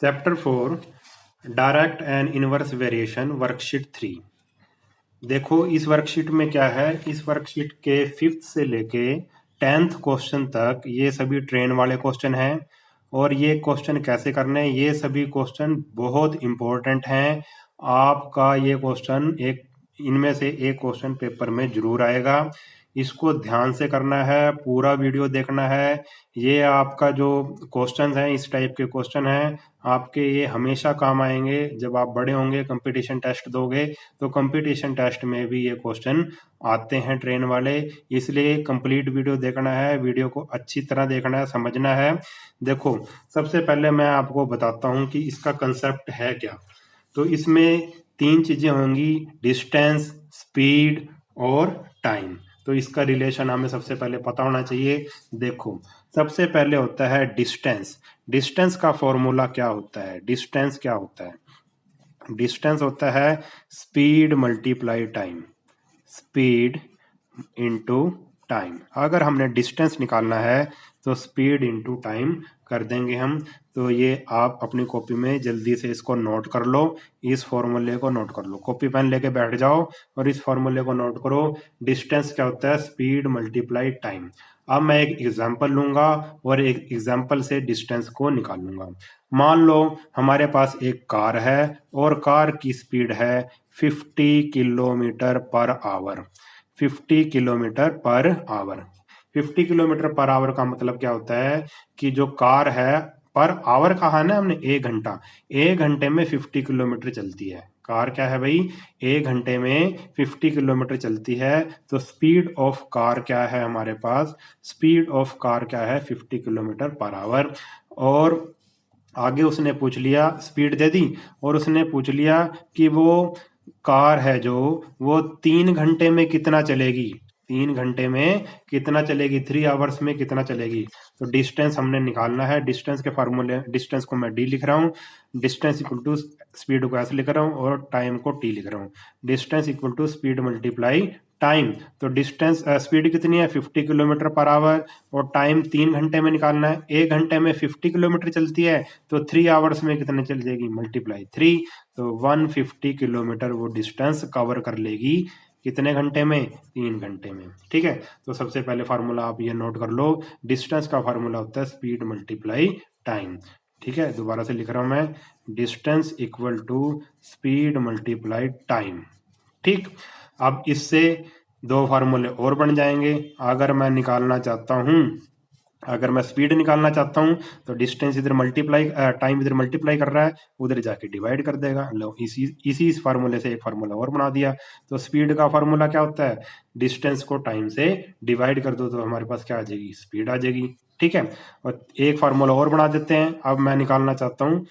Chapter 4 direct and inverse variation worksheet 3। देखो इस worksheet में क्या है, इस वर्कशीट के 5th से लेके 10th क्वेश्चन तक ये सभी ट्रेन वाले क्वेश्चन हैं। और ये क्वेश्चन कैसे करने हैं, ये सभी क्वेश्चन बहुत इंपॉर्टेंट हैं। आपका ये क्वेश्चन एक इनमें से एक क्वेश्चन पेपर में जरूर आएगा। इसको ध्यान से करना है, पूरा वीडियो देखना है। ये आपका जो क्वेश्चन है, इस टाइप के क्वेश्चन हैं आपके, ये हमेशा काम आएंगे। जब आप बड़े होंगे, कंपटीशन टेस्ट दोगे, तो कंपटीशन टेस्ट में भी ये क्वेश्चन आते हैं ट्रेन वाले। इसलिए कंप्लीट वीडियो देखना है, वीडियो को अच्छी तरह देखना है, समझना है। देखो सबसे पहले मैं आपको बताता हूँ कि इसका कंसेप्ट है क्या। तो इसमें 3 चीजें होंगी, डिस्टेंस, स्पीड और टाइम। तो इसका रिलेशन हमें सबसे पहले पता होना चाहिए। देखो सबसे पहले होता है डिस्टेंस। डिस्टेंस का फॉर्मूला क्या होता है? डिस्टेंस क्या होता है? डिस्टेंस होता है speed multiply time. Speed into time. अगर हमने डिस्टेंस निकालना है तो स्पीड इंटू टाइम कर देंगे हम। तो ये आप अपनी कॉपी में जल्दी से इसको नोट कर लो, इस फॉर्मूले को नोट कर लो, कॉपी पेन लेके बैठ जाओ और इस फॉर्मूले को नोट करो। डिस्टेंस क्या होता है? Speed multiply time. अब मैं एक एग्जांपल लूंगा और एक एग्जांपल से डिस्टेंस को निकालूंगा। मान लो हमारे पास एक कार है और कार की स्पीड है 50 kilometre per our. 50 kilometre per our. 50 kilometre per our का मतलब क्या होता है कि जो कार है, पर आवर कहा है ना हमने, 1 घंटा, 1 घंटे में 50 किलोमीटर चलती है कार। क्या है भाई? 1 घंटे में 50 किलोमीटर चलती है। तो स्पीड ऑफ कार क्या है हमारे पास? स्पीड ऑफ कार क्या है? 50 किलोमीटर पर आवर। और आगे उसने पूछ लिया, स्पीड दे दी और उसने पूछ लिया कि वो कार है जो, वो 3 घंटे में कितना चलेगी। 3 घंटे में कितना चलेगी, 3 आवर्स में कितना चलेगी। तो डिस्टेंस हमने निकालना है। डिस्टेंस के फार्मूले, डिस्टेंस को मैं डी लिख रहा हूँ, डिस्टेंस इक्वल टू स्पीड को एस लिख रहा हूँ और टाइम को टी लिख रहा हूँ। Distance equal to speed multiply time. तो डिस्टेंस स्पीड कितनी है? 50 किलोमीटर पर आवर और टाइम 3 घंटे में निकालना है। 1 घंटे में 50 किलोमीटर चलती है तो 3 आवर्स में कितने चल जाएगी? मल्टीप्लाई 3। तो 150 किलोमीटर वो डिस्टेंस कवर कर लेगी कितने घंटे में? 3 घंटे में। ठीक है, तो सबसे पहले फार्मूला आप ये नोट कर लो, डिस्टेंस का फार्मूला होता है स्पीड मल्टीप्लाई टाइम। ठीक है, दोबारा से लिख रहा हूं मैं, distance equal to speed multiply time. ठीक, अब इससे 2 फार्मूले और बन जाएंगे। अगर मैं निकालना चाहता हूं, अगर मैं स्पीड निकालना चाहता हूं तो डिस्टेंस इधर मल्टीप्लाई, टाइम इधर मल्टीप्लाई कर रहा है, उधर जाके डिवाइड कर देगा। लो इसी फार्मूले से एक फार्मूला और बना दिया। तो स्पीड का फार्मूला क्या होता है? डिस्टेंस को टाइम से डिवाइड कर दो तो हमारे पास क्या आ जाएगी? स्पीड आ जाएगी। ठीक है, और एक फार्मूला और बना देते हैं। अब मैं निकालना चाहता हूँ,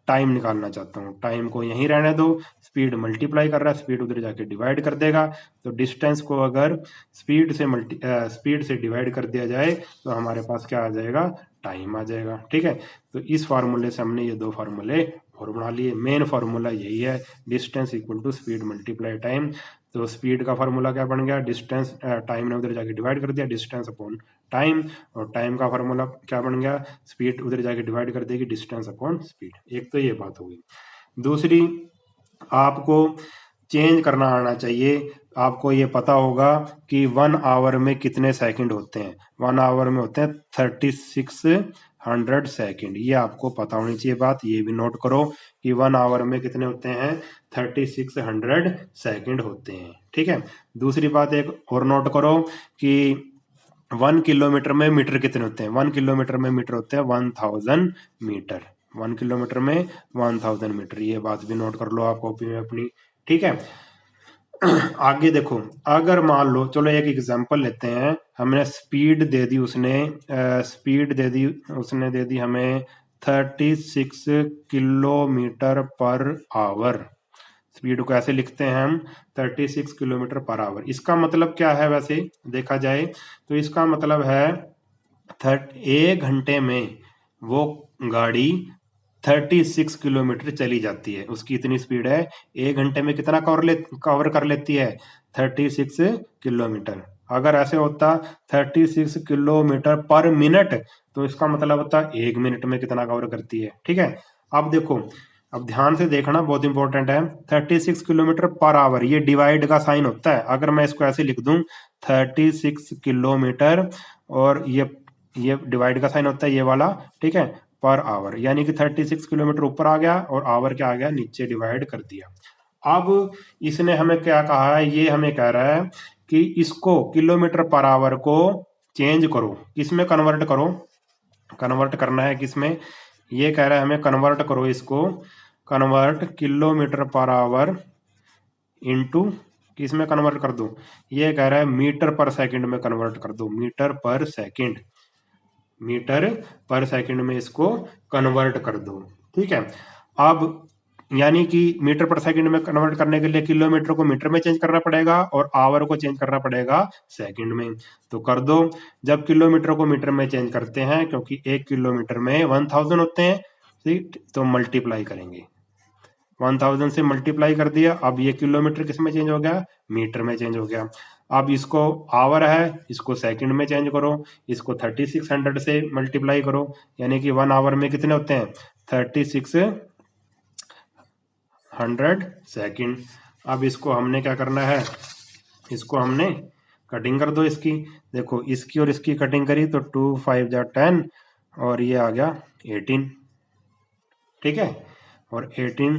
टाइम निकालना चाहता हूँ। टाइम को यहीं रहने दो, स्पीड मल्टीप्लाई कर रहा है, स्पीड उधर जाके डिवाइड कर देगा। तो डिस्टेंस को अगर स्पीड से डिवाइड कर दिया जाए तो हमारे पास क्या आ जाएगा? टाइम आ जाएगा। ठीक है, तो इस फार्मूले से हमने ये 2 फार्मूले और बना लिए। मेन फार्मूला यही है, distance equal to speed multiply time. तो स्पीड का फार्मूला क्या बन गया? डिस्टेंस, टाइम ने उधर जाके डिवाइड कर दिया, डिस्टेंस अपॉन टाइम। और टाइम का फार्मूला क्या बन गया? स्पीड उधर जाके डिवाइड कर देगी, डिस्टेंस अपॉन स्पीड। एक तो ये बात हो गई। दूसरी, आपको चेंज करना आना चाहिए। आपको ये पता होगा कि 1 आवर में कितने सेकंड होते हैं। 1 आवर में होते हैं 3600 सेकंड। ये आपको पता होनी चाहिए बात, ये भी नोट करो कि 1 आवर में कितने होते हैं? 3600 सेकंड होते हैं। ठीक है, दूसरी बात एक और नोट करो कि 1 किलोमीटर में मीटर कितने होते हैं? 1 किलोमीटर में मीटर होते हैं 1000 मीटर। 1 किलोमीटर में 1000 मीटर, ये बात भी नोट कर लो आप कॉपी में अपनी। ठीक है, आगे देखो, अगर मान लो, चलो एक एग्जांपल लेते हैं। हमने स्पीड दे दी उसने, स्पीड दे दी उसने, दे दी हमें 36 किलोमीटर पर आवर। स्पीड को ऐसे लिखते हैं हम, 36 किलोमीटर पर आवर। इसका मतलब क्या है वैसे देखा जाए तो? इसका मतलब है 1 घंटे में वो गाड़ी 36 किलोमीटर चली जाती है, उसकी इतनी स्पीड है। 1 घंटे में कितना कवर कर लेती है? 36 किलोमीटर। अगर ऐसे होता 36 किलोमीटर पर मिनट तो इसका मतलब होता 1 मिनट में कितना कवर करती है। ठीक है, अब देखो, अब ध्यान से देखना, बहुत इंपॉर्टेंट है। 36 किलोमीटर पर आवर, ये डिवाइड का साइन होता है। अगर मैं इसको ऐसे लिख दूं 36 किलोमीटर, और ये डिवाइड का साइन होता है ये वाला, ठीक है, पर आवर, यानी कि 36 किलोमीटर ऊपर आ गया और आवर क्या आ गया, नीचे डिवाइड कर दिया। अब इसने हमें क्या कहा है, ये हमें कह रहा है कि इसको किलोमीटर पर आवर को चेंज करो, किसमें कन्वर्ट करो, कन्वर्ट करना है किसमें, ये कह रहा है हमें कन्वर्ट करो इसको, convert kilometre per our into किसमें कन्वर्ट कर दो, ये कह रहा है मीटर पर सेकंड में कन्वर्ट कर दो, मीटर पर सेकंड, मीटर पर सेकंड में इसको कन्वर्ट कर दो, ठीक है। अब यानी कि मीटर पर सेकंड में कन्वर्ट करने के लिए किलोमीटर को मीटर में चेंज करना पड़ेगा और आवर को चेंज करना पड़ेगा सेकंड में। तो कर दो, जब किलोमीटर को मीटर में चेंज करते हैं, क्योंकि 1 किलोमीटर में 1000 होते हैं, ठीक, तो मल्टीप्लाई करेंगे, 1000 से मल्टीप्लाई कर दिया। अब ये किलोमीटर किस में चेंज हो गया, मीटर में चेंज हो गया। अब इसको आवर है, इसको सेकंड में चेंज करो, इसको 3600 से मल्टीप्लाई करो, यानी कि 1 आवर में कितने होते हैं, 3600 सेकंड। अब इसको हमने क्या करना है, इसको हमने कटिंग कर दो इसकी, देखो इसकी और इसकी कटिंग करी तो 2 5 जा 10 और ये आ गया 18, ठीक है, और 18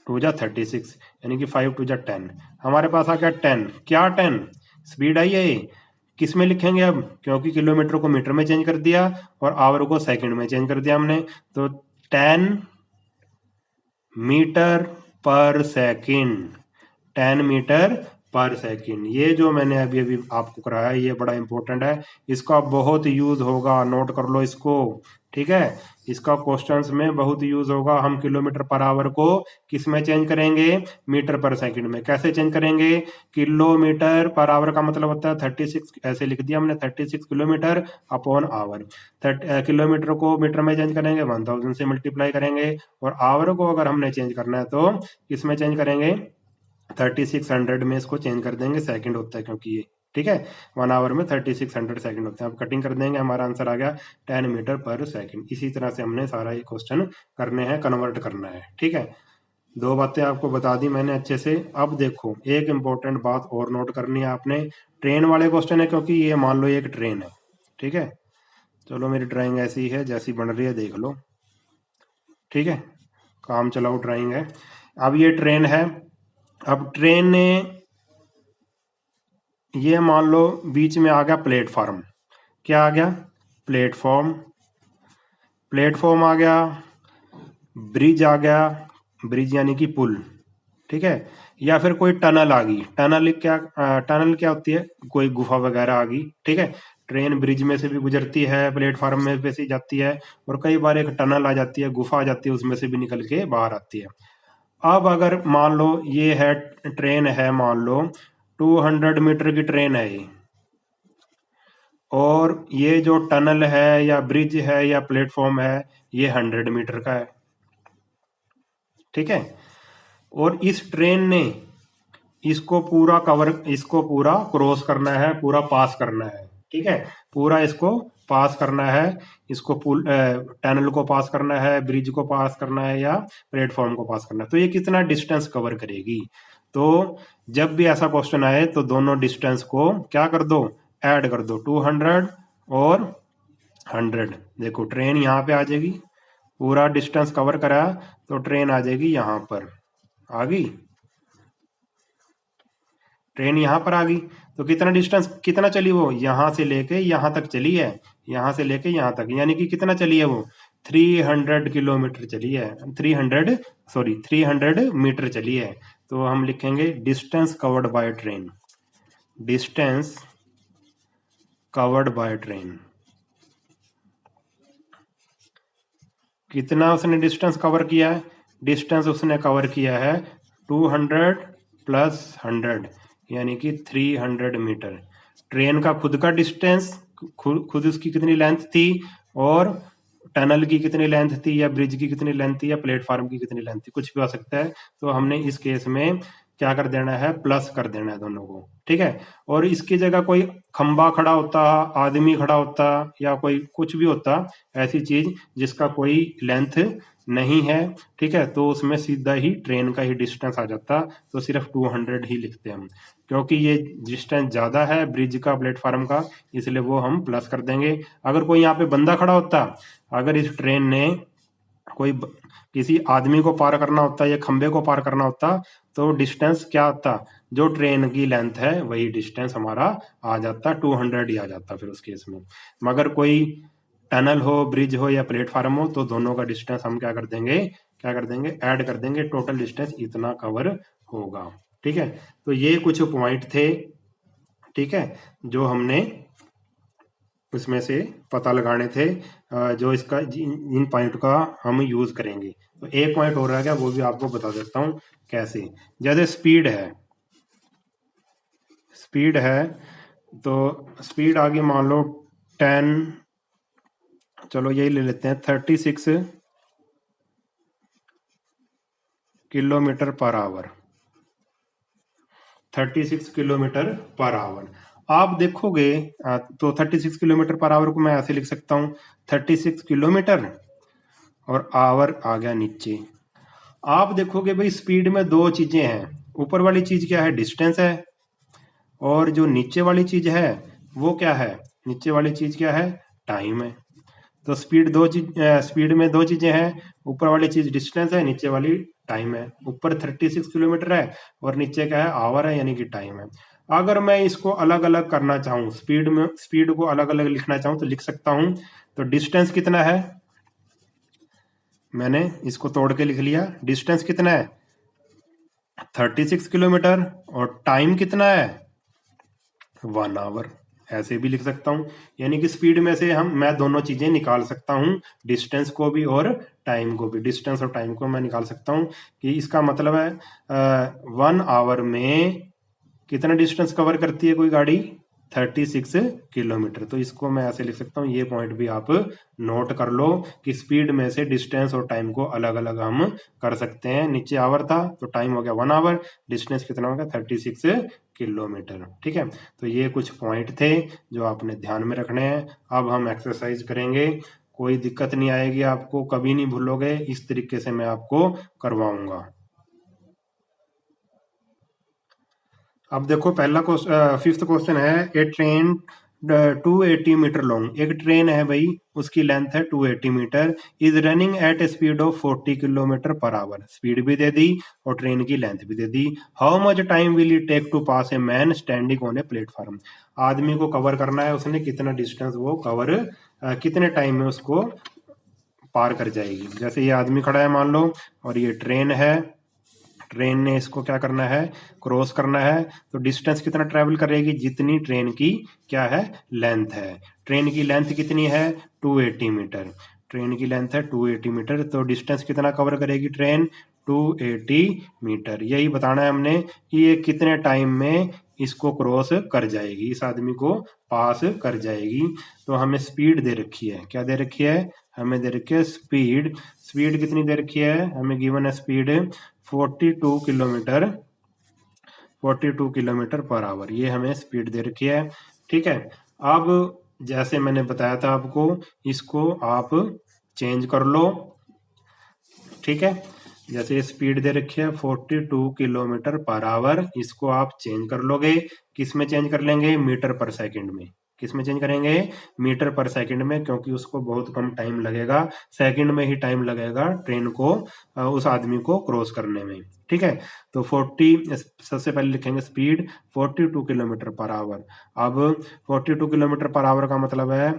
2 जा 36, यानी कि 5 2 जा 10, हमारे पास आ गया 10, क्या 10 स्पीड आई है ये, किस में लिखेंगे अब, क्योंकि किलोमीटर को मीटर में चेंज कर दिया और आवर को सेकंड में चेंज कर दिया हमने, तो 10 मीटर पर सेकंड, 10 मीटर पर सेकंड। ये जो मैंने अभी अभी आपको कराया ये बड़ा इंपॉर्टेंट है, इसका बहुत यूज होगा, नोट कर लो इसको, ठीक है, इसका क्वेश्चंस में बहुत यूज होगा। हम किलोमीटर पर आवर को किस में चेंज करेंगे, मीटर पर सेकंड में। कैसे चेंज करेंगे, किलोमीटर पर आवर का मतलब होता है 36, ऐसे लिख दिया हमने 36 किलोमीटर अपॉन आवर। किलोमीटर को मीटर में चेंज करेंगे 1000 से मल्टीप्लाई करेंगे, और आवर को अगर हमने चेंज करना है तो किस में चेंज करेंगे, 3600 में इसको चेंज कर देंगे, सेकंड होता है क्योंकि ये, ठीक है, 1 आवर में 3600 सेकंड होते हैं। अब कटिंग कर देंगे, हमारा आंसर आ गया 10 मीटर पर सेकंड। इसी तरह से हमने सारा ये क्वेश्चन करने हैं, कन्वर्ट करना है, ठीक है। दो बातें आपको बता दी मैंने अच्छे से। अब देखो एक इंपॉर्टेंट बात और नोट करनी है आपने, ट्रेन वाले क्वेश्चन है, क्योंकि ये मान लो ये एक ट्रेन है, ठीक है, चलो मेरी ड्राइंग ऐसी है जैसी बन रही है, देख लो, ठीक है, काम चलाओ ड्राइंग है। अब ये ट्रेन है, अब ट्रेन ने, ये मान लो बीच में आ गया प्लेटफॉर्म, क्या आ गया, प्लेटफॉर्म, प्लेटफॉर्म आ गया, ब्रिज आ गया, ब्रिज यानी कि पुल, ठीक है, या फिर कोई टनल आ गई, टनल क्या, टनल क्या होती है, कोई गुफा वगैरह आ गई, ठीक है। ट्रेन ब्रिज में से भी गुजरती है, प्लेटफॉर्म में पे से जाती है, और कई बार एक टनल आ जाती है, गुफा आ जाती है, उसमें से भी निकल के बाहर आती है। अब अगर मान लो ये है ट्रेन है, मान लो 200 मीटर की ट्रेन है ये, और ये जो टनल है या ब्रिज है या प्लेटफॉर्म है ये 100 मीटर का है, ठीक है, और इस ट्रेन ने इसको पूरा कवर, इसको पूरा क्रॉस करना है, पूरा पास करना है, ठीक है, पूरा इसको पास करना है, इसको पुल टनल को पास करना है, ब्रिज को पास करना है, या प्लेटफॉर्म को पास करना है, तो ये कितना डिस्टेंस कवर करेगी। तो जब भी ऐसा क्वेश्चन आए तो दोनों डिस्टेंस को क्या कर दो, ऐड कर दो, 200 और 100। देखो ट्रेन यहाँ पे आ जाएगी, पूरा डिस्टेंस कवर करा तो ट्रेन आ जाएगी यहाँ पर, आ गई ट्रेन, यहाँ पर आ गई, तो कितना डिस्टेंस, कितना चली वो, यहाँ से लेके यहाँ तक चली है, यहाँ से लेके यहाँ तक, यानी कि कितना चली है वो, 300 किलोमीटर चली है, 300 मीटर चली है। तो हम लिखेंगे distance covered by train, distance covered by train, कितना उसने डिस्टेंस कवर किया है, डिस्टेंस उसने कवर किया है 200 प्लस 100, यानी कि 300 मीटर। ट्रेन का खुद का डिस्टेंस, खुद उसकी कितनी लेंथ थी, और टनल की कितनी लेंथ थी, या ब्रिज की कितनी लेंथ थी, या प्लेटफॉर्म की कितनी लेंथ थी, कुछ भी हो सकता है। तो हमने इस केस में क्या कर देना है, प्लस कर देना है दोनों को, ठीक है। और इसकी जगह कोई खंबा खड़ा होता, आदमी खड़ा होता, या कोई कुछ भी होता, ऐसी चीज जिसका कोई लेंथ नहीं है, ठीक है, तो उसमें सीधा ही ट्रेन का ही डिस्टेंस आ जाता, तो सिर्फ 200 ही लिखते हम, क्योंकि ये डिस्टेंस ज्यादा है ब्रिज का, प्लेटफार्म का, इसलिए वो हम प्लस कर देंगे। अगर कोई यहाँ पे बंदा खड़ा होता, अगर इस ट्रेन ने किसी आदमी को पार करना होता या खंबे को पार करना होता, तो डिस्टेंस क्या होता, जो ट्रेन की लेंथ है वही डिस्टेंस हमारा आ जाता, 200 ही आ जाता फिर उस केस में। मगर कोई टनल हो, ब्रिज हो या प्लेटफार्म हो, तो दोनों का डिस्टेंस हम क्या कर देंगे, ऐड कर देंगे, टोटल डिस्टेंस इतना कवर होगा, ठीक है। तो ये कुछ पॉइंट थे, ठीक है, जो हमने उसमें से पता लगाने थे, जो इसका इन पॉइंट का हम यूज करेंगे। तो एक पॉइंट हो रहा है, वो भी आपको बता देता हूं कैसे। जैसे स्पीड है, तो स्पीड आगे मान लो 10, चलो यही ले लेते हैं, 36 kilometre per our, 36 kilometre per our. आप देखोगे तो 36 किलोमीटर पर आवर को मैं ऐसे लिख सकता हूं, 36 किलोमीटर और आवर आ गया नीचे। आप देखोगे भाई स्पीड में दो चीजें हैं, ऊपर वाली चीज क्या है, डिस्टेंस है, और जो नीचे वाली चीज है वो क्या है, नीचे वाली चीज क्या है, टाइम है। तो स्पीड में दो चीजें हैं, ऊपर वाली चीज डिस्टेंस है, नीचे वाली टाइम है। ऊपर 36 किलोमीटर है और नीचे क्या है, आवर है, यानी कि टाइम है। अगर मैं इसको अलग अलग करना चाहूँ, स्पीड को अलग अलग लिखना चाहूँ तो लिख सकता हूँ। तो डिस्टेंस कितना है, मैंने इसको तोड़ के लिख लिया, डिस्टेंस कितना है 36 किलोमीटर, और टाइम कितना है 1 आवर, ऐसे भी लिख सकता हूँ। यानी कि स्पीड में से मैं दोनों चीजें निकाल सकता हूँ, डिस्टेंस को भी और टाइम को भी, डिस्टेंस और टाइम को मैं निकाल सकता हूँ। कि इसका मतलब है 1 आवर में कितना डिस्टेंस कवर करती है कोई गाड़ी, 36 किलोमीटर। तो इसको मैं ऐसे लिख सकता हूँ, ये पॉइंट भी आप नोट कर लो कि स्पीड में से डिस्टेंस और टाइम को अलग अलग हम कर सकते हैं। नीचे आवर था तो टाइम हो गया 1 आवर, डिस्टेंस कितना हो गया 36 किलोमीटर, ठीक है। तो ये कुछ पॉइंट थे जो आपने ध्यान में रखने हैं। अब हम एक्सरसाइज करेंगे, कोई दिक्कत नहीं आएगी आपको, कभी नहीं भूलोगे, इस तरीके से मैं आपको करवाऊंगा। अब देखो पहला फिफ्थ क्वेश्चन है, ए ट्रेन 280 मीटर लॉन्ग, एक ट्रेन है भाई, उसकी लेंथ है 280 metre, is running at a speed of 40 kilometre per hour, speed भी दे दी और ट्रेन की लेंथ भी दे दी। How much time will it take to pass a man standing on a platform, आदमी को कवर करना है उसने, कितना डिस्टेंस वो कवर कितने टाइम में उसको पार कर जाएगी। जैसे ये आदमी खड़ा है मान लो, और ये ट्रेन है, ट्रेन ने इसको क्या करना है, क्रॉस करना है, तो डिस्टेंस कितना ट्रेवल करेगी, जितनी ट्रेन की क्या है, लेंथ है। ट्रेन की लेंथ कितनी है 280 मीटर, ट्रेन की लेंथ है 280 मीटर, तो डिस्टेंस कितना कवर करेगी ट्रेन, 280 मीटर। यही बताना है हमने कि ये कितने टाइम में इसको क्रॉस कर जाएगी, इस आदमी को पास कर जाएगी। तो हमें स्पीड दे रखी है, क्या दे रखी है, हमें दे रखी है स्पीड। स्पीड कितनी दे रखी है, हमें गिवन है speed 42 kilometre, 42 kilometre per our, ये हमें स्पीड दे रखी है, ठीक है। अब जैसे मैंने बताया था आपको, इसको आप चेंज कर लो, ठीक है। जैसे स्पीड दे रखी है 42 किलोमीटर पर आवर, इसको आप चेंज कर लोगे, किस में चेंज कर लेंगे, मीटर पर सेकंड में। किस में चेंज करेंगे, मीटर पर सेकंड में, क्योंकि उसको बहुत कम टाइम लगेगा, सेकंड में ही टाइम लगेगा ट्रेन को उस आदमी को क्रॉस करने में, ठीक है। तो 40 सबसे पहले लिखेंगे स्पीड 42 किलोमीटर पर आवर। अब 42 किलोमीटर पर आवर का मतलब है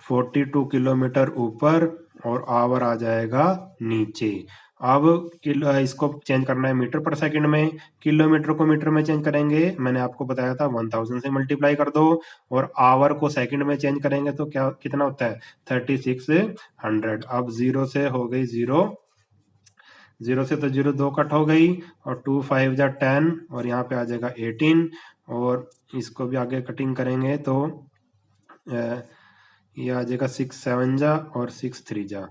42 किलोमीटर ऊपर और आवर आ जाएगा नीचे। अब इसको चेंज करना है मीटर पर सेकंड में, किलोमीटर को मीटर में चेंज करेंगे, मैंने आपको बताया था 1000 से मल्टीप्लाई कर दो, और आवर को सेकंड में चेंज करेंगे तो क्या कितना होता है 3600। अब जीरो से हो गई जीरो, जीरो से तो जीरो दो कट हो गई, और 2 5 जा 10, और यहाँ पे आ जाएगा 18, और इसको भी आगे कटिंग करेंगे तो ये आ जाएगा 6 7 जा और 6 3 जा,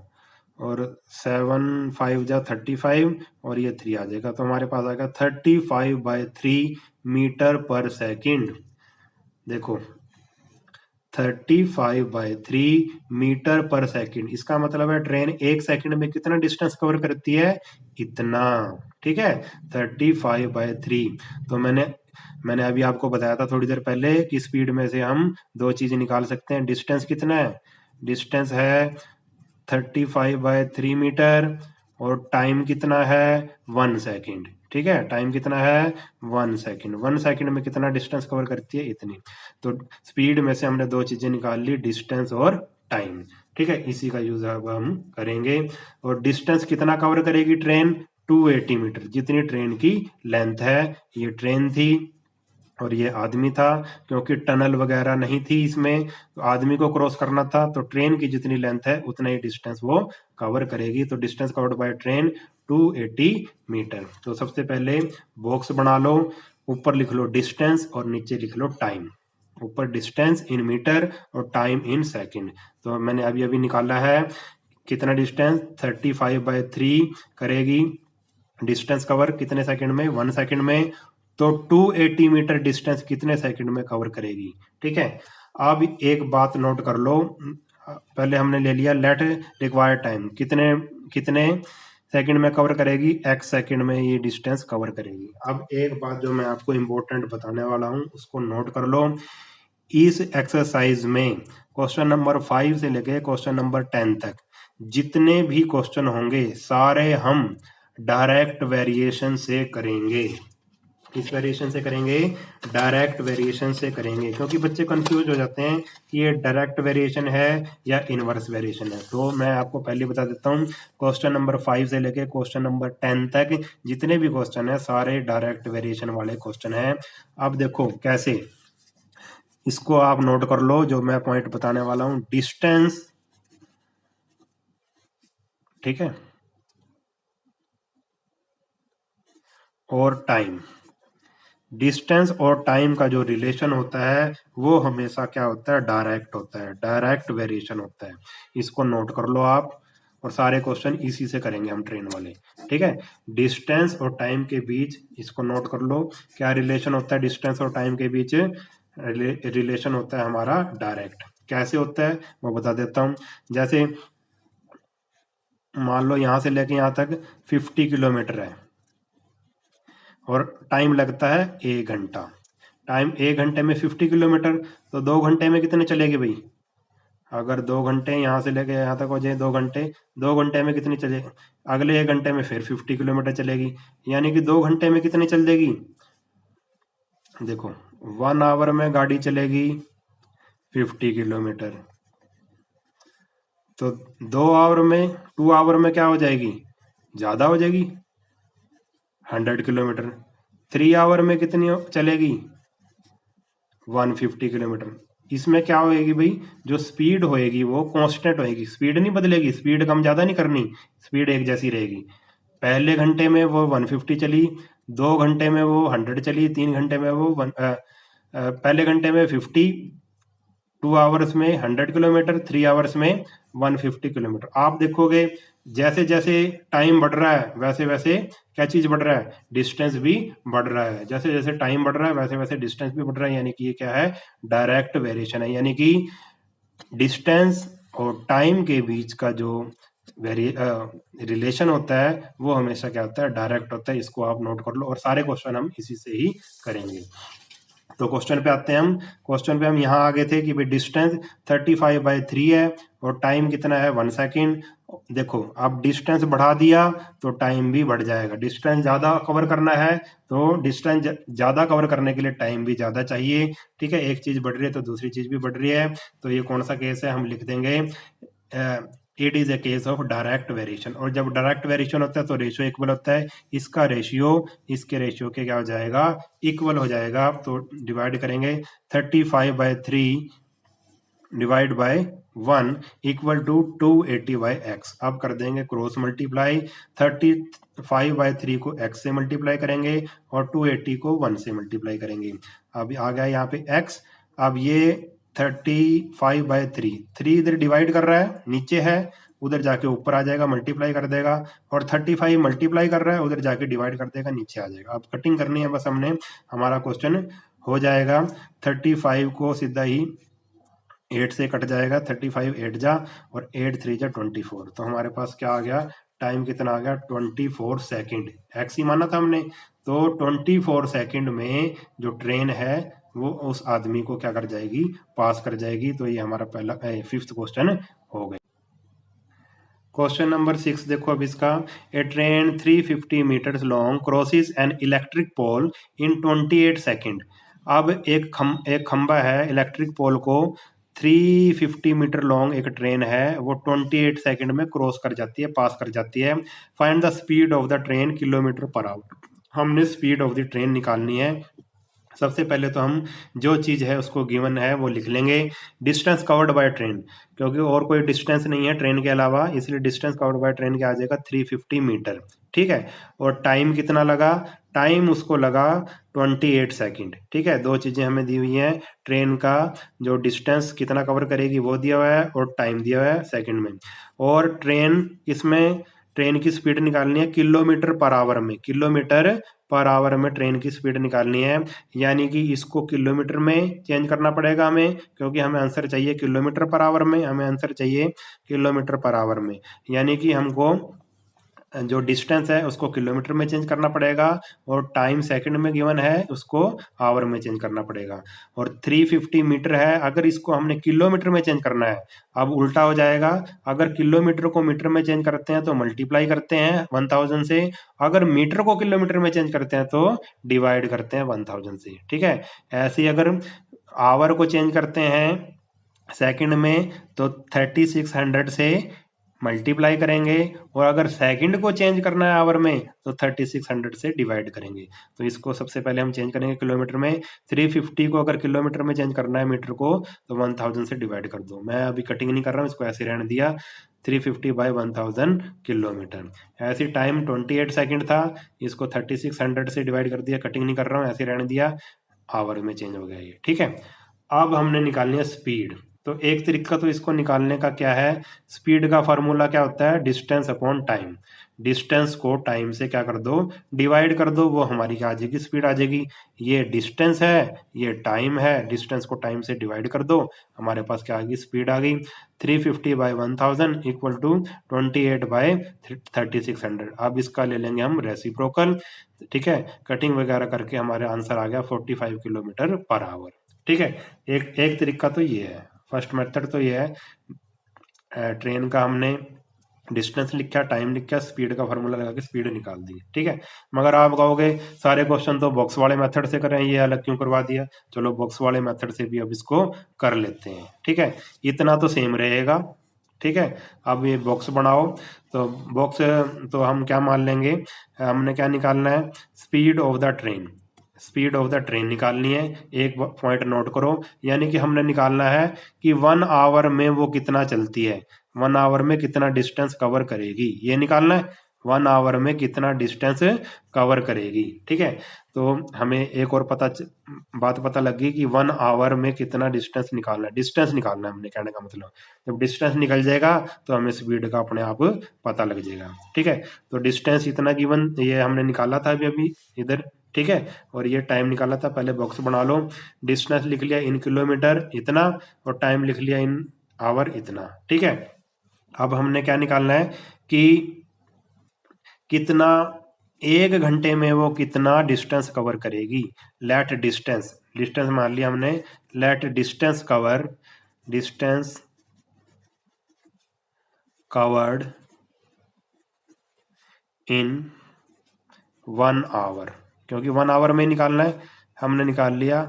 और 7 5 जा 35 और ये 3 आ जाएगा, तो हमारे पास आएगा 35/3 मीटर पर सेकंड। देखो 35/3 मीटर पर सेकंड, इसका मतलब है ट्रेन एक सेकंड में कितना डिस्टेंस कवर करती है, इतना। ठीक है, 35/3। तो मैंने अभी आपको बताया था थोड़ी देर पहले कि स्पीड में से हम दो चीजें निकाल सकते हैं। डिस्टेंस कितना है, डिस्टेंस है 35/3 मीटर, और टाइम कितना है 1 सेकेंड। ठीक है, टाइम कितना है 1 सेकेंड। 1 सेकेंड में कितना डिस्टेंस कवर करती है, इतनी। तो स्पीड में से हमने दो चीजें निकाल ली, डिस्टेंस और टाइम। ठीक है, इसी का यूज अब हम करेंगे। और डिस्टेंस कितना कवर करेगी ट्रेन, 280 मीटर, जितनी ट्रेन की लेंथ है। ये ट्रेन थी और ये आदमी था, क्योंकि टनल वगैरह नहीं थी इसमें, तो आदमी को क्रॉस करना था, तो ट्रेन की जितनी लेंथ है उतना ही डिस्टेंस वो कवर करेगी। तो distance covered by train 280 metre. तो सबसे पहले बॉक्स बना लो, ऊपर लिख लो डिस्टेंस और नीचे लिख लो टाइम। ऊपर डिस्टेंस इन मीटर और टाइम इन सेकेंड। तो मैंने अभी अभी निकाला है कितना डिस्टेंस, 35/3 करेगी डिस्टेंस कवर कितने सेकंड में, 1 सेकंड में। तो 280 मीटर डिस्टेंस कितने सेकंड में कवर करेगी। ठीक है, अब एक बात नोट कर लो, पहले हमने ले लिया लेट रिक्वायर्ड टाइम, कितने कितने सेकंड में कवर करेगी, x सेकंड में ये डिस्टेंस कवर करेगी। अब एक बात जो मैं आपको इंपॉर्टेंट बताने वाला हूं उसको नोट कर लो। इस एक्सरसाइज में क्वेश्चन नंबर 5 से लेके क्वेश्चन नंबर 10 तक जितने भी क्वेश्चन होंगे सारे हम डायरेक्ट वेरिएशन से करेंगे। किस वेरिएशन से करेंगे, डायरेक्ट वेरिएशन से करेंगे, क्योंकि बच्चे कंफ्यूज हो जाते हैं कि ये डायरेक्ट वेरिएशन है या इनवर्स वेरिएशन है। तो मैं आपको पहले बता देता हूँ, क्वेश्चन नंबर 5 से लेके क्वेश्चन नंबर 10 तक जितने भी क्वेश्चन है सारे डायरेक्ट वेरिएशन वाले क्वेश्चन है। अब देखो कैसे, इसको आप नोट कर लो जो मैं पॉइंट बताने वाला हूं। डिस्टेंस, ठीक है, और टाइम। डिस्टेंस और टाइम का जो रिलेशन होता है वो हमेशा क्या होता है, डायरेक्ट होता है, डायरेक्ट वेरिएशन होता है। इसको नोट कर लो आप, और सारे क्वेश्चन इसी से करेंगे हम ट्रेन वाले। ठीक है, डिस्टेंस और टाइम के बीच, इसको नोट कर लो, क्या रिलेशन होता है डिस्टेंस और टाइम के बीच, रिलेशन होता है हमारा डायरेक्ट। कैसे होता है वो बता देता हूँ। जैसे मान लो यहां से लेके यहां तक 50 किलोमीटर है और टाइम लगता है 1 घंटा। टाइम 1 घंटे में 50 किलोमीटर, तो 2 घंटे में कितने चलेगी भाई, अगर 2 घंटे यहाँ से लेके यहाँ तक हो जाए 2 घंटे, 2 घंटे में कितनी चले, अगले 1 घंटे में फिर 50 किलोमीटर चलेगी, यानी कि 2 घंटे में कितनी चल देगी। देखो 1 आवर में गाड़ी चलेगी 50 किलोमीटर, तो 2 आवर में, 2 आवर में क्या हो जाएगी, ज्यादा हो जाएगी 100 किलोमीटर। 3 आवर में कितनी चलेगी 150 किलोमीटर। इसमें क्या होएगी भाई, जो स्पीड होएगी वो कांस्टेंट होएगी, स्पीड नहीं बदलेगी, स्पीड कम ज्यादा नहीं करनी, स्पीड एक जैसी रहेगी। पहले घंटे में वो 150 चली, 2 घंटे में वो 100 चली, 3 घंटे में वो पहले घंटे में 50, 2 आवर्स में 100 किलोमीटर, 3 आवर्स में 150 किलोमीटर। आप देखोगे जैसे जैसे टाइम बढ़ रहा है वैसे वैसे क्या चीज बढ़ रहा है, डिस्टेंस भी बढ़ रहा है। जैसे जैसे टाइम बढ़ रहा है वैसे वैसे डिस्टेंस भी बढ़ रहा है, यानी कि ये क्या है, डायरेक्ट वेरिएशन है। यानी कि डिस्टेंस और टाइम के बीच का जो रिलेशन होता है वो हमेशा क्या होता है, डायरेक्ट होता है। इसको आप नोट कर लो, और सारे क्वेश्चन हम इसी से ही करेंगे। तो क्वेश्चन पे आते हैं हम। क्वेश्चन पे हम यहाँ आ गए थे कि भाई डिस्टेंस 35/3 है और टाइम कितना है 1 सेकेंड। देखो अब डिस्टेंस बढ़ा दिया तो टाइम भी बढ़ जाएगा, डिस्टेंस ज्यादा कवर करना है तो डिस्टेंस ज्यादा कवर करने के लिए टाइम भी ज्यादा चाहिए। ठीक है, एक चीज बढ़ रही है तो दूसरी चीज भी बढ़ रही है, तो ये कौन सा केस है, हम लिख देंगे it is a case of direct variation. और जब डायरेक्ट वेरिएशन होता है तो रेशियो इक्वल होता है, इसका रेशियो इसके रेशियो के क्या हो जाएगा, इक्वल हो जाएगा। तो डिवाइड करेंगे 35/3 divide by 1 equal to 280/x। अब कर देंगे क्रॉस मल्टीप्लाई, 35/3 को x से मल्टीप्लाई करेंगे और 280 को 1 से मल्टीप्लाई करेंगे। अब आ गया यहाँ पे x। अब ये 35/3, 3 इधर डिवाइड कर रहा है, नीचे है उधर जाके ऊपर आ जाएगा, मल्टीप्लाई कर देगा, और 35 मल्टीप्लाई कर रहा है, उधर जाके डिवाइड कर देगा, नीचे आ जाएगा। अब कटिंग करनी है बस हमने, हमारा क्वेश्चन हो जाएगा। 35 को सीधा ही 8 से कट जाएगा, 35 8 जा और 8 3 जा 24, तो हमारे पास क्या आ गया, टाइम कितना आ गया, 24 सेकेंड। एक्स ही माना था हमने, तो 24 सेकेंड में जो ट्रेन है वो उस आदमी को क्या कर जाएगी, पास कर जाएगी। तो ये हमारा पहला 5th क्वेश्चन हो गया। क्वेश्चन नंबर 6 देखो अब इसका, a train 350 metres long crosses an electric pole in 28 second. अब एक खंबा है, इलेक्ट्रिक पोल को 350 मीटर लॉन्ग एक ट्रेन है, वो 28 सेकेंड में क्रॉस कर जाती है, पास कर जाती है। Find the speed of the train kilometre per our. हमने स्पीड ऑफ द ट्रेन निकालनी है। सबसे पहले तो हम जो चीज़ है उसको गिवन है वो लिख लेंगे। डिस्टेंस कवर्ड बाय ट्रेन, क्योंकि और कोई डिस्टेंस नहीं है ट्रेन के अलावा, इसलिए डिस्टेंस कवर्ड बाय ट्रेन क्या आ जाएगा, 350 मीटर। ठीक है, और टाइम कितना लगा, टाइम उसको लगा 28 सेकेंड। ठीक है, दो चीज़ें हमें दी हुई हैं, ट्रेन का जो डिस्टेंस कितना कवर करेगी वो दिया हुआ है, और टाइम दिया हुआ है सेकेंड में। और ट्रेन की स्पीड निकालनी है किलोमीटर पर आवर में, किलोमीटर पर आवर में ट्रेन की स्पीड निकालनी है, यानी कि इसको किलोमीटर में चेंज करना पड़ेगा हमें, क्योंकि हमें आंसर चाहिए किलोमीटर पर आवर में, हमें आंसर चाहिए किलोमीटर पर आवर में, यानी कि हमको जो डिस्टेंस है उसको किलोमीटर में चेंज करना पड़ेगा, और टाइम सेकंड में गिवन है उसको आवर में चेंज करना पड़ेगा। और 350 मीटर है, अगर इसको हमने किलोमीटर में चेंज करना है, अब उल्टा हो जाएगा, अगर किलोमीटर को मीटर में चेंज करते हैं तो मल्टीप्लाई करते हैं 1000 से, अगर मीटर को किलोमीटर में चेंज करते हैं तो डिवाइड करते हैं 1000 से। ठीक है, ऐसे ही अगर आवर को चेंज करते हैं सेकंड में तो 3600 से मल्टीप्लाई करेंगे, और अगर सेकंड को चेंज करना है आवर में तो 3600 से डिवाइड करेंगे। तो इसको सबसे पहले हम चेंज करेंगे किलोमीटर में, 350 को अगर किलोमीटर में चेंज करना है मीटर को तो 1000 से डिवाइड कर दो। मैं अभी कटिंग नहीं कर रहा हूँ, इसको ऐसे रहने दिया, 350 बाई 1000 किलोमीटर। ऐसे टाइम 28 सेकेंड था, इसको 3600 से डिवाइड कर दिया, कटिंग नहीं कर रहा हूँ, ऐसे रहने दिया, आवर में चेंज हो गया ये। ठीक है, अब हमने निकालनी है स्पीड। तो एक तरीका तो इसको निकालने का क्या है, स्पीड का फॉर्मूला क्या होता है, डिस्टेंस अपॉन टाइम। डिस्टेंस को टाइम से क्या कर दो, डिवाइड कर दो, वो हमारी क्या आ जाएगी, स्पीड आ जाएगी। ये डिस्टेंस है, ये टाइम है, डिस्टेंस को टाइम से डिवाइड कर दो, हमारे पास क्या आ गई, स्पीड आ गई। 350 बाई 1000 इक्वल टू 28 बाई 3600। अब इसका ले लेंगे हम रेसिप्रोकल। ठीक है, कटिंग वगैरह करके हमारे आंसर आ गया 45 किलोमीटर पर आवर। ठीक है, एक तरीका तो ये है, फर्स्ट मेथड तो ये है, ट्रेन का हमने डिस्टेंस लिखा, टाइम लिखा, स्पीड का फार्मूला लगा के स्पीड निकाल दी। ठीक है, मगर आप कहोगे सारे क्वेश्चन तो बॉक्स वाले मेथड से करें, ये अलग क्यों करवा दिया। चलो बॉक्स वाले मेथड से भी अब इसको कर लेते हैं। ठीक है, इतना तो सेम रहेगा। ठीक है, अब ये बॉक्स बनाओ, तो बॉक्स तो हम क्या मान लेंगे, हमने क्या निकालना है, speed of the train. Speed of the train निकालनी है, एक पॉइंट नोट करो, यानी कि हमने निकालना है कि 1 आवर में वो कितना चलती है, 1 आवर में कितना डिस्टेंस कवर करेगी, ये निकालना है, 1 आवर में कितना डिस्टेंस कवर करेगी। ठीक है, तो हमें एक और बात पता लगी कि 1 आवर में कितना डिस्टेंस निकालना है, डिस्टेंस निकालना है हमने, कहने का मतलब जब डिस्टेंस निकल जाएगा तो हमें स्पीड का अपने आप पता लग जाएगा। ठीक है, तो डिस्टेंस इतना गिवन ये हमने निकाला था अभी इधर। ठीक है, और ये टाइम निकाला था, पहले बॉक्स बना लो, डिस्टेंस लिख लिया इन किलोमीटर इतना, और टाइम लिख लिया इन आवर इतना। ठीक है, अब हमने क्या निकालना है कि कितना, 1 घंटे में वो कितना डिस्टेंस कवर करेगी। लेट डिस्टेंस, डिस्टेंस मान लिया हमने, let distance covered in 1 hour, क्योंकि 1 आवर में निकालना है, हमने निकाल लिया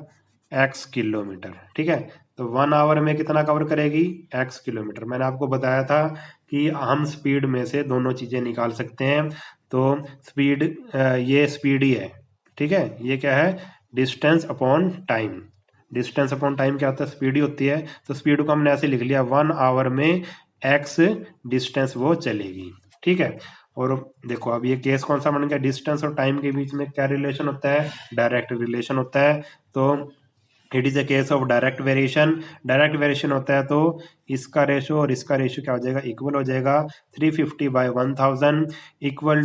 x किलोमीटर। ठीक है, तो 1 आवर में कितना कवर करेगी, x किलोमीटर। मैंने आपको बताया था कि हम स्पीड में से दोनों चीजें निकाल सकते हैं, तो स्पीड, ये स्पीड ही है। ठीक है, ये क्या है, distance upon time. Distance upon time क्या होता है, स्पीड ही होती है। तो स्पीड को हमने ऐसे लिख लिया, 1 आवर में x डिस्टेंस वो चलेगी। ठीक है, और देखो अब ये केस कौन सा बन गया, डिस्टेंस और टाइम के बीच में क्या रिलेशन होता है, डायरेक्ट रिलेशन होता है। तो it is a case of direct variation. Direct variation होता है तो इसका रेशो और इसका रेशो क्या हो जाएगा, इक्वल हो जाएगा। 350/1000 equal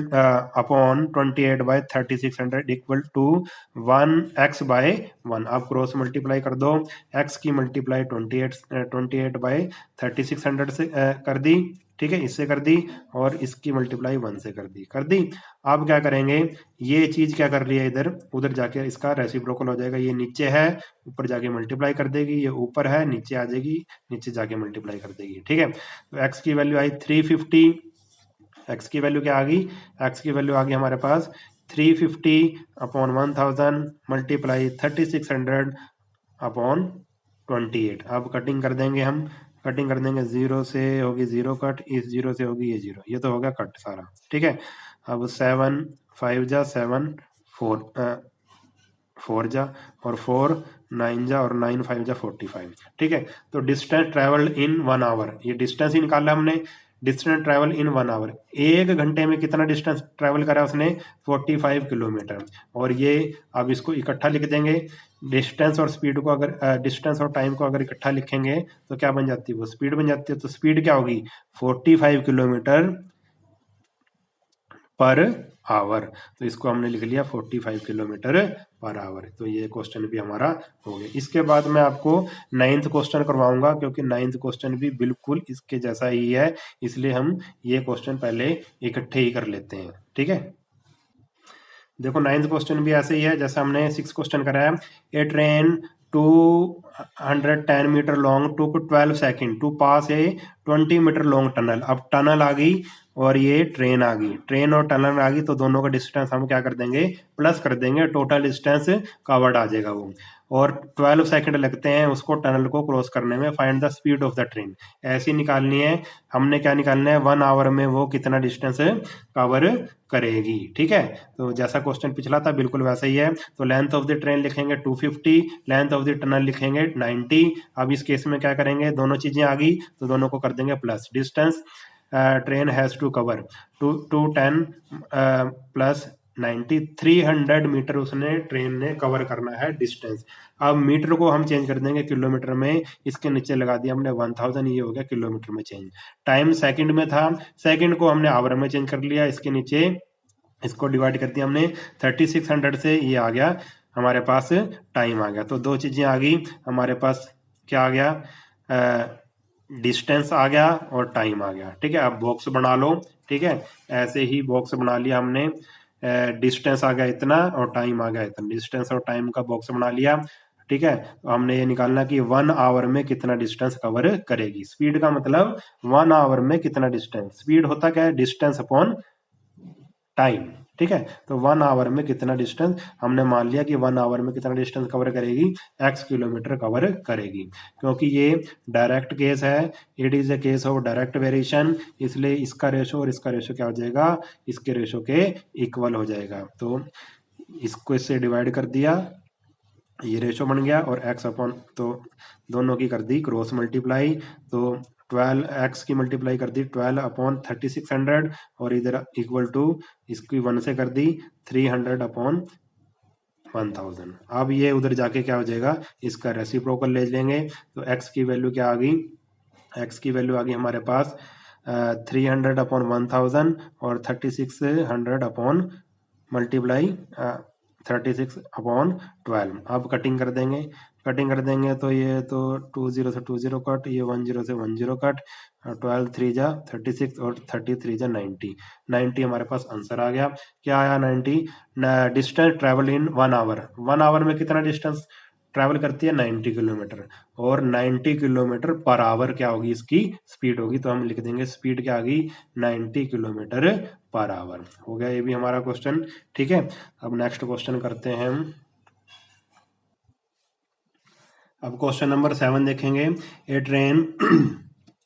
upon 28/3600 equal to 1x/1। आप क्रॉस मल्टीप्लाई कर दो, x की मल्टीप्लाई 28/3600 से कर दी, ठीक है, इससे कर दी, और इसकी मल्टीप्लाई 1 से कर दी। अब क्या करेंगे, ये चीज क्या कर रही है इधर, उधर जाके इसका रेसिप्रोकल हो जाएगा। ये नीचे है, ऊपर जाके मल्टीप्लाई कर देगी, ये ऊपर है, नीचे आ जाएगी, नीचे जाके मल्टीप्लाई कर देगी, ठीक है। तो x की वैल्यू आई 350, x की वैल्यू क्या आ गई, x की वैल्यू आ गई हमारे पास 350/1000 मल्टीप्लाई 3600 अपॉन 28। अब कटिंग कर देंगे हम, कटिंग कर देंगे, 0 से होगी 0 कट, इस 0 से होगी ये 0, ये तो हो गया कट सारा, ठीक है। अब 7 5 जा 7 4 जा, और 4 9 जा, और 9 5 जा 45, ठीक है। तो डिस्टेंस ट्रेवल इन 1 आवर, ये डिस्टेंस ही निकाला हमने, डिस्टेंस ट्रेवल इन 1 आवर। 1 घंटे में कितना डिस्टेंस ट्रेवल करा उसने, 45 किलोमीटर। और ये अब इसको इकट्ठा लिख देंगे, डिस्टेंस और स्पीड को अगर डिस्टेंस और टाइम को अगर इकट्ठा लिखेंगे तो क्या बन जाती है, वो स्पीड बन जाती है। तो स्पीड क्या होगी, 45 किलोमीटर पर आवर। तो इसको हमने लिख लिया 45 किलोमीटर पर आवर। तो ये क्वेश्चन भी हमारा हो गया। इसके बाद मैं आपको 9th क्वेश्चन करवाऊंगा, क्योंकि 9th क्वेश्चन भी बिल्कुल इसके जैसा ही है, इसलिए हम ये क्वेश्चन पहले इकट्ठे ही कर लेते हैं, ठीक है। देखो 9th क्वेश्चन भी ऐसे ही है जैसे हमने 6 क्वेश्चन कराया। A train 210 metre long took 12 second to pass a 20 metre long tunnel. अब टनल आ गई और ये ट्रेन आ गई, ट्रेन और टनल आ गई, तो दोनों का डिस्टेंस हम क्या कर देंगे, प्लस कर देंगे, टोटल डिस्टेंस कवर्ड आ जाएगा वो। और 12 सेकंड लगते हैं उसको टनल को क्रॉस करने में। Find the speed of the train, ऐसी निकालनी है। हमने क्या निकालना है, 1 आवर में वो कितना डिस्टेंस कवर करेगी, ठीक है। तो जैसा क्वेश्चन पिछला था बिल्कुल वैसा ही है। तो लेंथ ऑफ द ट्रेन लिखेंगे 250, लेंथ ऑफ द टनल लिखेंगे 90। अब इस केस में क्या करेंगे, दोनों चीजें आ गई तो दोनों को कर देंगे plus. Distance train has to cover 210 plus 90, 300 metre उसने ट्रेन ने कवर करना है डिस्टेंस। अब मीटर को हम चेंज कर देंगे किलोमीटर में, इसके नीचे लगा दिया हमने 1000, ये हो गया किलोमीटर में चेंज। टाइम सेकंड में था, सेकंड को हमने आवर में चेंज कर लिया, इसके नीचे इसको डिवाइड कर दिया हमने 3600 से, ये आ गया हमारे पास टाइम आ गया। तो दो चीजें आ गई हमारे पास, क्या आ गया, डिस्टेंस आ गया और टाइम आ गया, ठीक है। अब बॉक्स बना लो, ठीक है, ऐसे ही बॉक्स बना लिया हमने। डिस्टेंस आ गया इतना और टाइम आ गया इतना, डिस्टेंस और टाइम का बॉक्स बना लिया, ठीक है। तो हमने ये निकालना कि 1 आवर में कितना डिस्टेंस कवर करेगी। स्पीड का मतलब 1 आवर में कितना डिस्टेंस, स्पीड होता क्या है, डिस्टेंस अपॉन टाइम, ठीक है। तो 1 आवर में कितना डिस्टेंस, हमने मान लिया कि 1 आवर में कितना डिस्टेंस कवर करेगी, x किलोमीटर कवर करेगी। क्योंकि ये डायरेक्ट केस है, it is a case of direct variation, इसलिए इसका रेशो और इसका रेशो क्या हो जाएगा, इसके रेशो के इक्वल हो जाएगा। तो इसको इससे डिवाइड कर दिया, ये रेशो बन गया, और x अपॉन, तो दोनों की कर दी क्रॉस मल्टीप्लाई। तो 12x की मल्टीप्लाई कर दी 12/3600, और इधर इक्वल टू इसकी 1 से कर दी 300/1000। अब ये उधर जाके क्या हो जाएगा, इसका रेसिप्रोकल ले लेंगे। तो x की वैल्यू क्या आ गई, x की वैल्यू आ गई हमारे पास 300/1000 और 3600 मल्टीप्लाई 36/12। अब कटिंग कर देंगे, कटिंग कर देंगे तो ये तो 20 से 20 कट, ये 10 से 10 कट, 12 3 जा 36 और 33 जा 90, 90 हमारे पास आंसर आ गया। क्या आया, 90। Distance travel in 1 hour, 1 hour में कितना डिस्टेंस ट्रैवल करती है, 90 किलोमीटर, और 90 किलोमीटर पर आवर क्या होगी, इसकी स्पीड होगी। तो हम लिख देंगे स्पीड क्या आ गई, 90 किलोमीटर पर आवर। हो गया ये भी हमारा क्वेश्चन, ठीक है। अब नेक्स्ट क्वेश्चन करते हैं हम। अब क्वेश्चन नंबर 7 देखेंगे। ए ट्रेन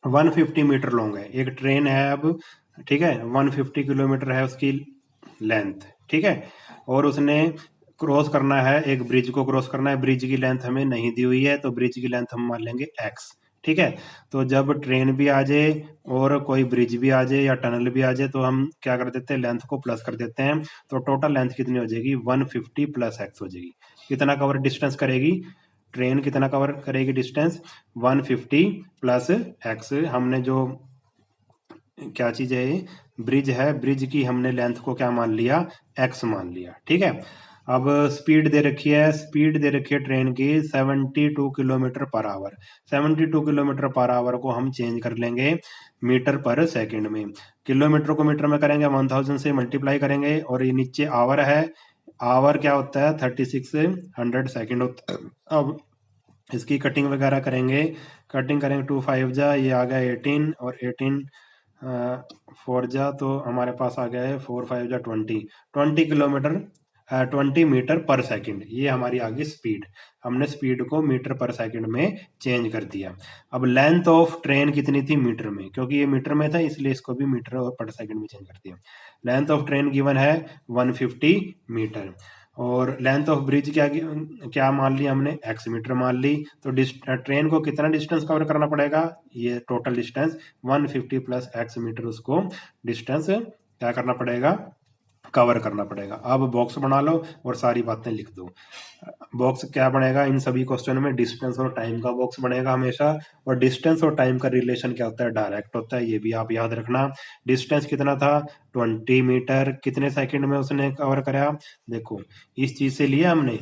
150 मीटर लॉन्ग है, एक ट्रेन है अब, ठीक है, 150 किलोमीटर है उसकी लेंथ, ठीक है। और उसने क्रॉस करना है, एक ब्रिज को क्रॉस करना है, ब्रिज की लेंथ हमें नहीं दी हुई है, तो ब्रिज की लेंथ हम मान लेंगे x, ठीक है। तो जब ट्रेन भी आ जाए और कोई ब्रिज भी आ जाए या टनल भी आ जाए, तो हम क्या कर देते हैं, लेंथ को प्लस कर देते हैं। तो टोटल लेंथ कितनी हो जाएगी, 150 प्लस x हो जाएगी। कितना कवर डिस्टेंस करेगी, ट्रेन कितना कवर करेगी डिस्टेंस 150 प्लस एक्स। हमने जो क्या चीज है ये ब्रिज है, ब्रिज की हमने लेंथ को क्या मान लिया एक्स मान लिया। ठीक है, अब स्पीड दे रखी है, स्पीड दे रखी है ट्रेन की 72 kilometre per our. 72 kilometre per our को हम चेंज कर लेंगे मीटर पर सेकंड में। किलोमीटर को मीटर में करेंगे 1000 से मल्टीप्लाई करेंगे, और ये नीचे आवर है, आवर क्या होता है 3600 सेकंड होता है। अब इसकी कटिंग वगैरह करेंगे, कटिंग करेंगे 2 5 जा, ये आ गया 18 और 18 4 जा, तो हमारे पास आ गया है 4 5 जा 20 किलोमीटर 20 मीटर पर सेकंड। ये हमारी आ गई स्पीड। हमने स्पीड को मीटर पर सेकंड में चेंज कर दिया। अब लेंथ ऑफ ट्रेन कितनी थी मीटर में, क्योंकि ये मीटर में था इसलिए इसको भी मीटर और पर सेकंड में चेंज कर दिया। लेंथ ऑफ ट्रेन गिवन है 150 मीटर, और लेंथ ऑफ ब्रिज क्या क्या मान ली हमने एक्स मीटर मान ली। तो ट्रेन को कितना डिस्टेंस कवर करना पड़ेगा, ये total distance 150 plus x metre, उसको डिस्टेंस क्या करना पड़ेगा कवर करना पड़ेगा। अब बॉक्स बना लो और सारी बातें लिख दो। बॉक्स क्या बनेगा इन सभी क्वेश्चन में, डिस्टेंस और टाइम का बॉक्स बनेगा हमेशा। और डिस्टेंस और टाइम का रिलेशन क्या होता है, डायरेक्ट होता है, ये भी आप याद रखना। डिस्टेंस कितना था 20 मीटर, कितने सेकंड में उसने कवर करा, देखो इस चीज से लिया हमने,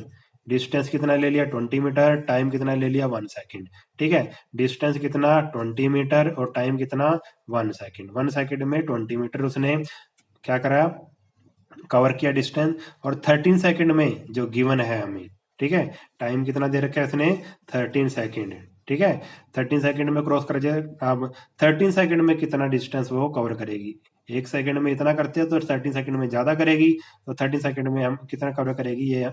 डिस्टेंस कितना ले लिया 20 मीटर, टाइम कितना ले लिया 1 सेकंड। ठीक है, डिस्टेंस कितना 20 मीटर और टाइम कितना 1 सेकंड। 1 सेकंड में 20 मीटर उसने क्या करा कवर किया डिस्टेंस, और 13 सेकंड में जो गिवन है हमें, ठीक है, टाइम कितना दे रखा है इसने 13 सेकंड। ठीक है, 13 सेकंड में क्रॉस कर जाए। अब 13 सेकंड में कितना डिस्टेंस वो कवर करेगी, 1 सेकंड में इतना करते हैं तो 13 सेकंड में ज्यादा करेगी, तो 13 सेकंड में हम कितना कवर करेगी, ये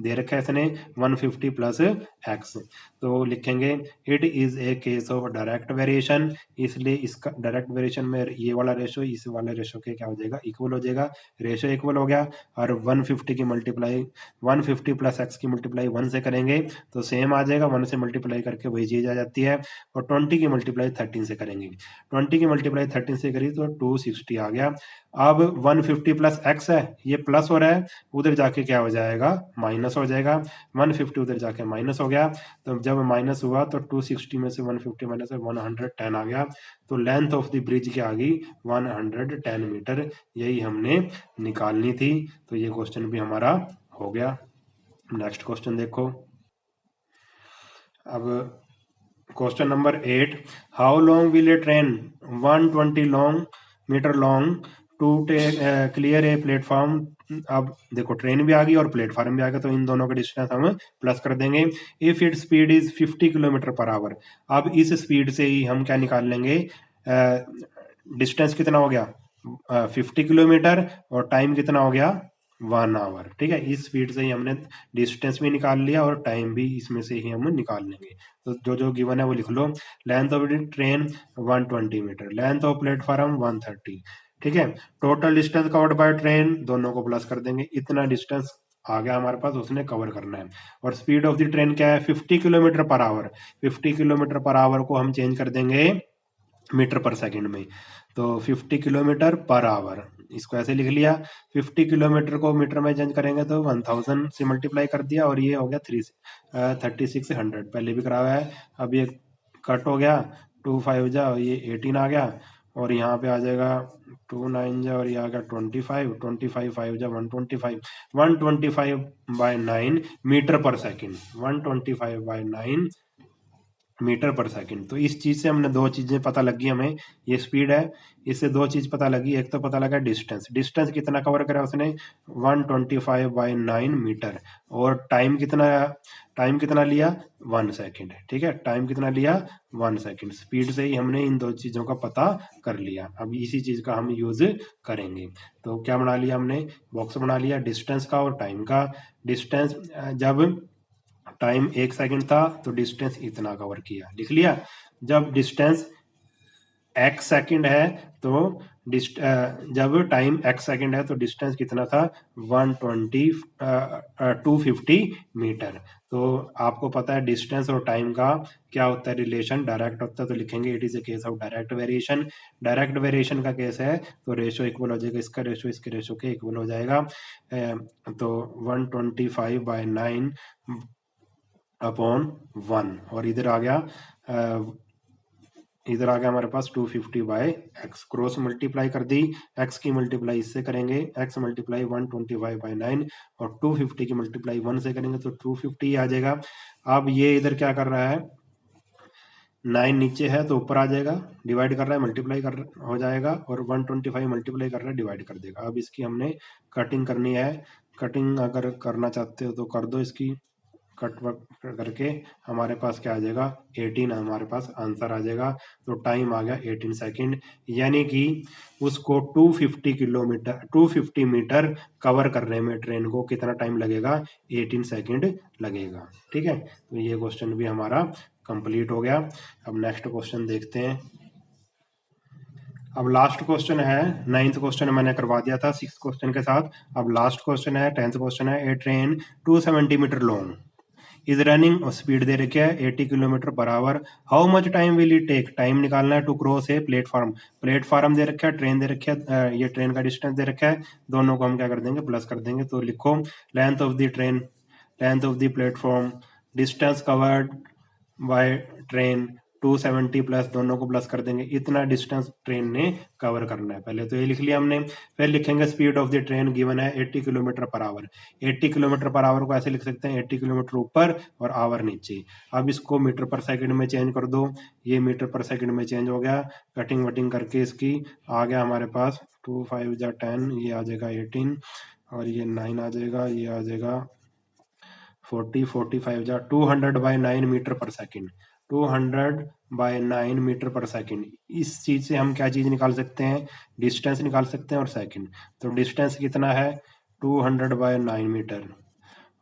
दे रखा है इसने 150 प्लस एक्स। तो लिखेंगे it is a case of direct variation, इसलिए इसका डायरेक्ट वेरिएशन में ये वाला रेशो इस वाले रेशो के क्या हो जाएगा इक्वल हो जाएगा, रेशो इक्वल हो गया। और 150 की मल्टीप्लाई 150 प्लस एक्स की मल्टीप्लाई 1 से करेंगे तो सेम आ जाएगा, 1 से मल्टीप्लाई करके वही चीज आ जाती है। और 20 की मल्टीप्लाई 13 से करेंगे, 20 की मल्टीप्लाई 13 से करी तो 260 आ गया। अब 150 प्लस एक्स है, ये प्लस हो रहा है, उधर जाके क्या हो जाएगा माइनस हो जाएगा। 150 उधर जाके माइनस हो गया, तो जब माइनस हुआ तो 260 में से 150 माइनस 110 आ गया। तो लेंथ ऑफ द ब्रिज क्या आ गई 110 मीटर, यही हमने निकालनी थी। तो ये क्वेश्चन भी हमारा हो गया। नेक्स्ट क्वेश्चन देखो। अब question number 8, how long will a train 120 metre long to clear a platform. अब देखो ट्रेन भी आ गई और प्लेटफॉर्म भी आ गया, तो इन दोनों का डिस्टेंस हम प्लस कर देंगे। If it speed is 50 kilometre per our, अब इस स्पीड से ही हम क्या निकाल लेंगे, डिस्टेंस कितना हो गया 50 किलोमीटर, और टाइम कितना हो गया 1 आवर। ठीक है, इस स्पीड से ही हमने डिस्टेंस भी निकाल लिया और टाइम भी इसमें से ही हम निकाल लेंगे। तो जो जो गिवन है वो लिख लो। Length of train 120 metre, length of platform 130। ठीक है, total distance covered by train, दोनों को प्लस कर देंगे, इतना डिस्टेंस आ गया हमारे पास, उसने कवर करना है। और स्पीड ऑफ द ट्रेन क्या है 50 kilometre per our. 50 kilometre per our को हम चेंज कर देंगे मीटर पर सेकंड में, तो 50 किलोमीटर पर आवर, इसको ऐसे लिख लिया। 50 किलोमीटर को मीटर में चेंज करेंगे तो 1000 से मल्टीप्लाई कर दिया, और ये हो गया 3600, पहले भी करा हुआ है। अब ये कट हो गया, 2 5 जा, ये 18 आ गया, और यहाँ पे आ जाएगा 2 9 जा, और ये आ गया 25 25 5 जा 125 125 बाय 9 मीटर पर सेकंड, 125 बाय 9 मीटर पर सेकंड। तो इस चीज से हमने दो चीजें पता लगी हमें, ये स्पीड है, इससे दो चीज पता लगी। एक तो पता लगा डिस्टेंस, डिस्टेंस कितना कवर करा उसने 125 बाई 9 मीटर, और टाइम कितना लिया 1 सेकंड। ठीक है, टाइम कितना लिया 1 सेकंड। स्पीड से ही हमने इन दो चीजों का पता कर लिया। अब इसी चीज का हम यूज करेंगे। तो क्या बना लिया हमने, बॉक्स बना लिया डिस्टेंस का और टाइम का। डिस्टेंस जब टाइम 1 सेकंड था तो डिस्टेंस इतना कवर किया, लिख लिया। जब डिस्टेंस x सेकंड है तो जब टाइम x सेकंड है तो डिस्टेंस कितना था 250 मीटर। तो आपको पता है डिस्टेंस और टाइम का क्या होता है रिलेशन, डायरेक्ट होता है, तो लिखेंगे it is a case of direct variation. Direct variation का केस है तो रेशो इक्वल हो जाएगा, इसका रेशो इसके रेशो के इक्वल हो जाएगा। तो 125 बाय 9 अपॉन 1 और इधर आ गया हमारे पास 250/x। क्रॉस मल्टीप्लाई कर दी, x की मल्टीप्लाई इससे करेंगे, x मल्टीप्लाई 125/9 और 250 की मल्टीप्लाई 1 से करेंगे तो 250 आ जाएगा। अब ये इधर क्या कर रहा है, 9 नीचे है तो ऊपर आ जाएगा, डिवाइड कर रहा है मल्टीप्लाई कर हो जाएगा, और 125 मल्टीप्लाई कर रहा है डिवाइड कर देगा। अब इसकी हमने कटिंग करनी है। कटिंग अगर करना चाहते हो तो कर दो, इसकी कट वर्क करके हमारे पास क्या आ जाएगा, 18 हमारे पास आंसर आ जाएगा। तो टाइम आ गया 18 सेकंड, यानी कि उसको 250 मीटर कवर करने में ट्रेन को कितना टाइम लगेगा, 18 सेकंड लगेगा। ठीक है, तो ये क्वेश्चन भी हमारा कंप्लीट हो गया। अब नेक्स्ट क्वेश्चन देखते हैं। अब लास्ट क्वेश्चन है, 9th क्वेश्चन मैंने करवा दिया था 6th क्वेश्चन के साथ। अब लास्ट क्वेश्चन है, 10th क्वेश्चन है। A train 270 metre long is running, और स्पीड दे रखी है 80 kilometre per hour. How much time will it take, time निकालना है to cross a platform. Platform दे रखा है, ट्रेन दे रखी है, ये ट्रेन का डिस्टेंस दे रखा है, दोनों को हम क्या कर देंगे, प्लस कर देंगे। तो लिखो length of the train, length of the platform, distance covered by train 270 plus, दोनों को प्लस कर देंगे, इतना डिस्टेंस ट्रेन ने कवर करना है। पहले तो ये लिख लिया हमने। फिर लिखेंगे speed of the train given है 80 kilometre per our. 80 kilometre per our को ऐसे लिख सकते हैं, 80 किलोमीटर ऊपर और आवर नीचे। अब इसको मीटर पर सेकंड में चेंज कर दो, ये मीटर पर सेकंड में चेंज हो गया। कटिंग वटिंग करके इसकी आ गया हमारे पास 2 5 जा 10, ये आ जाएगा 18 और ये 9 आ जाएगा, ये आ जाएगा 40 45 जा 200/9 मीटर पर सेकंड। 200/9 मीटर पर सेकंड। इस चीज से हम क्या चीज निकाल सकते हैं, डिस्टेंस निकाल सकते हैं और सेकंड। तो डिस्टेंस कितना है 200/9 मीटर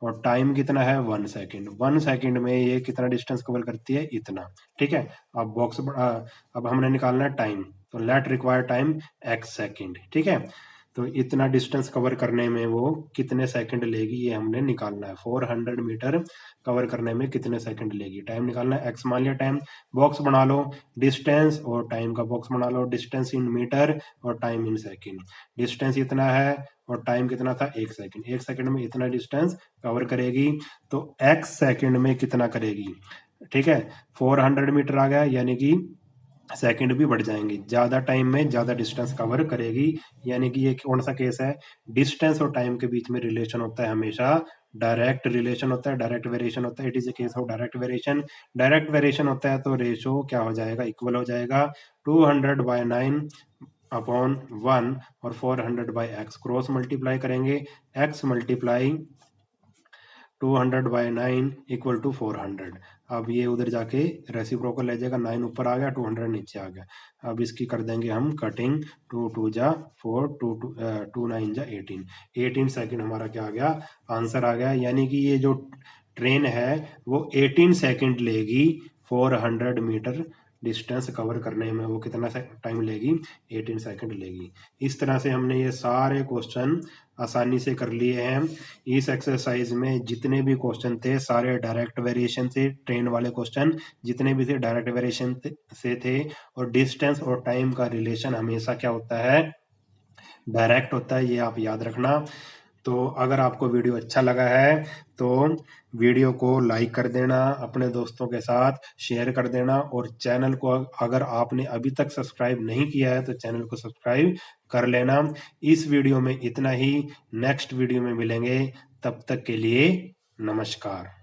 और टाइम कितना है 1 सेकंड। 1 सेकंड में ये कितना डिस्टेंस कवर करती है, इतना। ठीक है, अब अब हमने निकालना है टाइम, तो let require time x second. ठीक है, तो इतना डिस्टेंस कवर करने में वो कितने सेकंड लेगी, ये हमने निकालना है। 400 मीटर कवर करने में कितने सेकंड लेगी, टाइम निकालना है। x मान लिया टाइम, बॉक्स बना लो, डिस्टेंस और टाइम का बॉक्स बना लो। डिस्टेंस इन मीटर और टाइम इन सेकंड। डिस्टेंस इतना है और टाइम कितना था, 1 सेकंड। 1 सेकंड में इतना डिस्टेंस कवर करेगी, तो x सेकंड में कितना करेगी। ठीक है, 400 मीटर आ गया, यानी कि सेकंड भी बढ़ जाएंगे, ज्यादा टाइम में ज्यादा डिस्टेंस कवर करेगी। यानी कि ये कौन सा केस है, डिस्टेंस और टाइम के बीच में रिलेशन होता है हमेशा डायरेक्ट रिलेशन होता है, डायरेक्ट वेरिएशन होता है। It is a case of direct variation. Direct variation होता है तो रेशो क्या हो जाएगा, इक्वल हो जाएगा। 200/9 अपॉन 1 और 400/x क्रॉस मल्टीप्लाई करेंगे, x मल्टीप्लाई 200/9 इक्वल टू 400। अब ये उधर जाके रेसिप्रोकल ले जाएगा, 9 ऊपर आ गया, 200 नीचे आ गया। अब इसकी कर देंगे हम कटिंग, 2 2 जा 4, 2 9 जा 18। 18 सेकंड हमारा क्या आ गया, आंसर आ गया। यानी कि ये जो ट्रेन है वो 18 सेकंड लेगी 400 मीटर डिस्टेंस कवर करने में। वो कितना टाइम लेगी, 18 सेकंड लेगी। इस तरह से हमने ये सारे क्वेश्चन आसानी से कर लिए हैं। इस एक्सरसाइज में जितने भी क्वेश्चन थे सारे डायरेक्ट वेरिएशन से, ट्रेन वाले क्वेश्चन जितने भी थे डायरेक्ट वेरिएशन से थे। और डिस्टेंस और टाइम का रिलेशन हमेशा क्या होता है, डायरेक्ट होता है, ये आप याद रखना। तो अगर आपको वीडियो अच्छा लगा है तो वीडियो को लाइक कर देना, अपने दोस्तों के साथ शेयर कर देना, और चैनल को अगर आपने अभी तक सब्सक्राइब नहीं किया है तो चैनल को सब्सक्राइब कर लेना। इस वीडियो में इतना ही, नेक्स्ट वीडियो में मिलेंगे, तब तक के लिए नमस्कार।